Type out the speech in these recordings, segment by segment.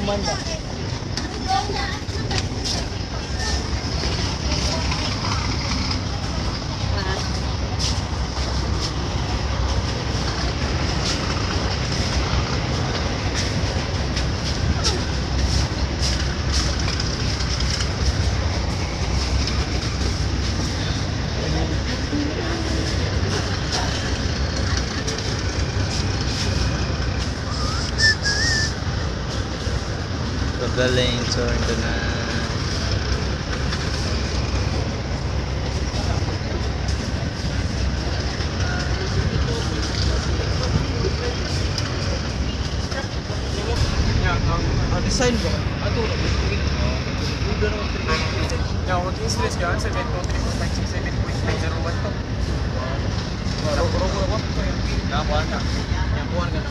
banda. The lanes are in the night. Ang design ba? Ato na gusto ko gito. Yeah, working stress ka, 7.3.567.901 to. Rogo ako. Nakakuha na. Nakakuha ka na.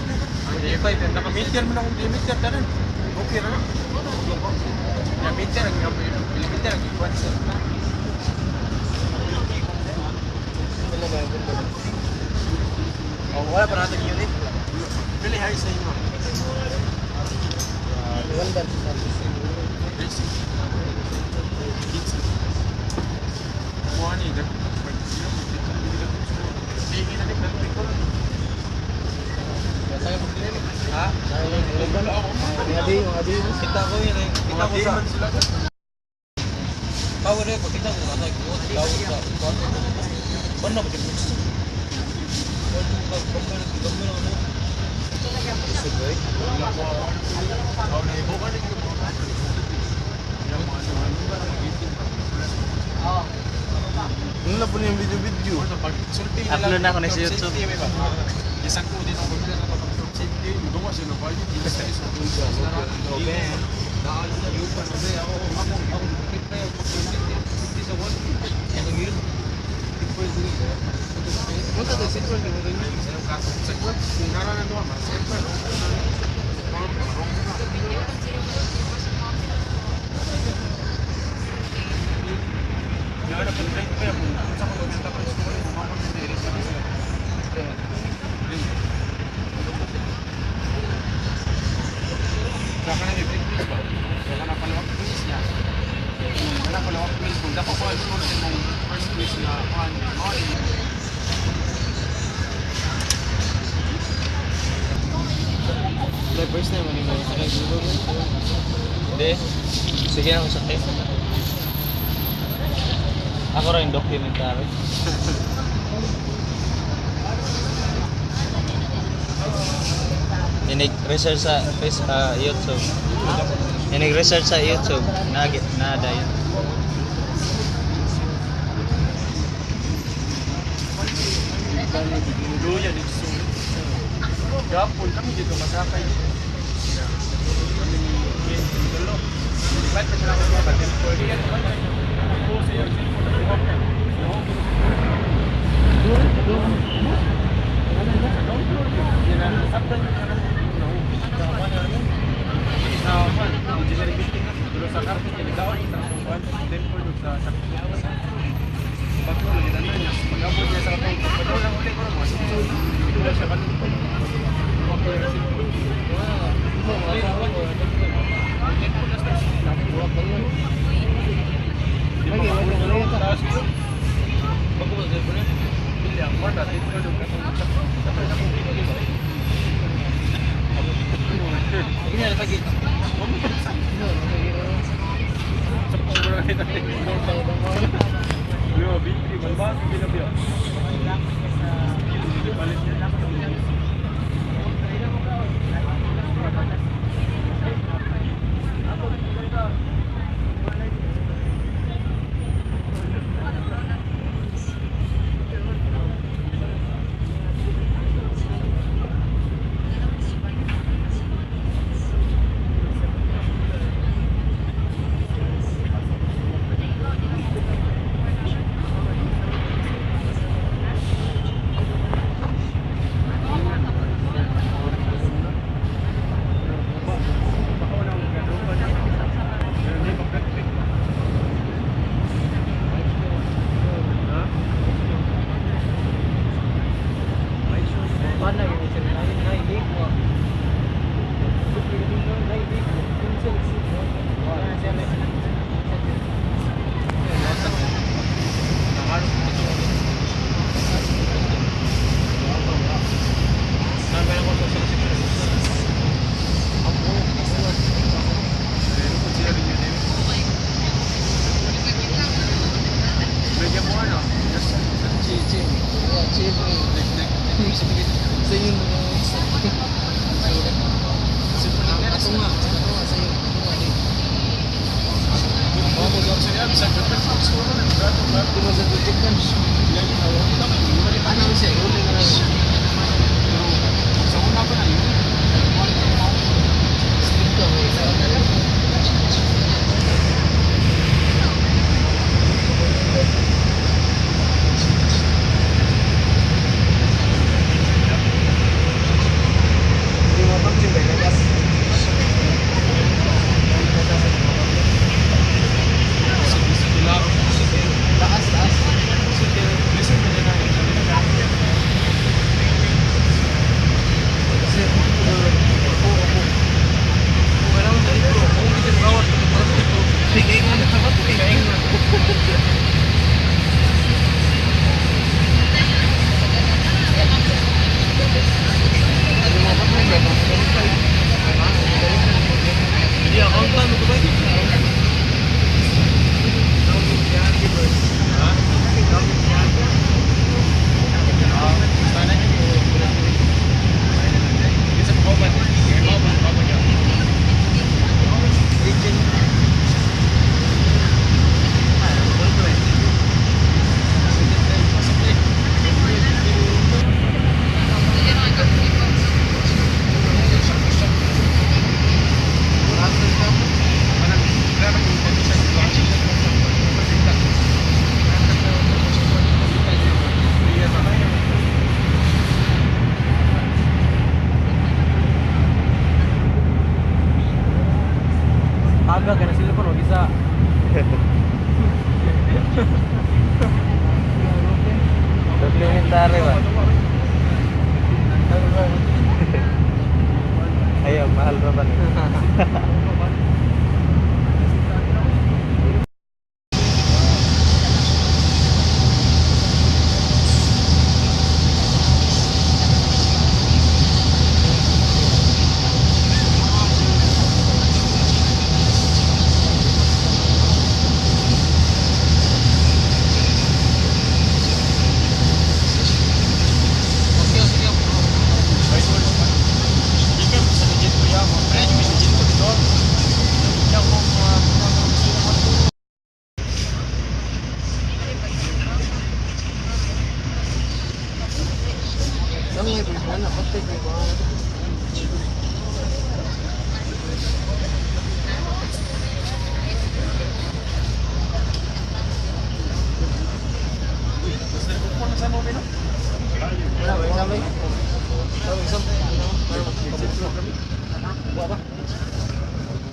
Ang D5, naka-meter mo na kung D-meter ka rin. Okay na lang. Yung meter, ang ikuan sa. Oh, wala pa natin unit. Really high sa inyo. Ganda. Basic. Kuha ni, tingin na ha? Yung adi. Kita ko yun eh. Kita ko sa power eh. Kita ko sa power sa paano ba din gusto? Ano na po niya yung video-video? Upload na ako na sa YouTube. Isang ko din ako sa pag-upload safety. Doon kasi na ba yung stress ako. Saka na i-break please ba? Saka na palawak please niya. Saka na palawak please kung dapat ko alam natin mong first please na First time ano yung sakay dito. Hindi. Sige na ako sakit. Ako rin documentary. Inig-research sa YouTube. Inig-research sa YouTube. Nada yun. Luya dito. Gapon kami dito masakay. Ba't pa sila mga batin po? Kasi ito sa yun mga isa. Ato nga, sa yun. Oh, mo sa siya, sa kapit sa school na gato gato. Di mo sa tutik kan. Ano siya, uli na lang. Sa una pa na yun. Skip ka mo. Hindi mo pang sila kagas. Taas, taas. Kasi, opo. Wala mo sa libro. Kung hindi bawat ito para sa libro. Bigay nga na ako. Bigay nga. Ano mo pa may gano'n? Hindi, accountant mo ba? Aga ka na sila pa, isa. Supplementary ba? Ayaw, mahal pa ba?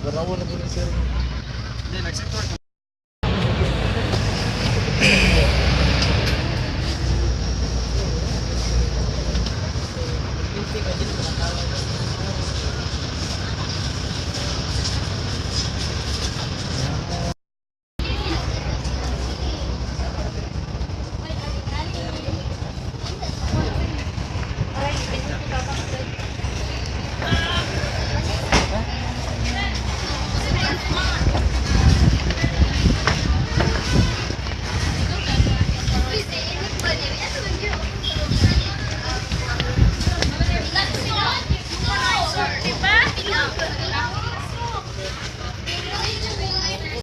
Garawan na po ni sir. Hindi, nag-sector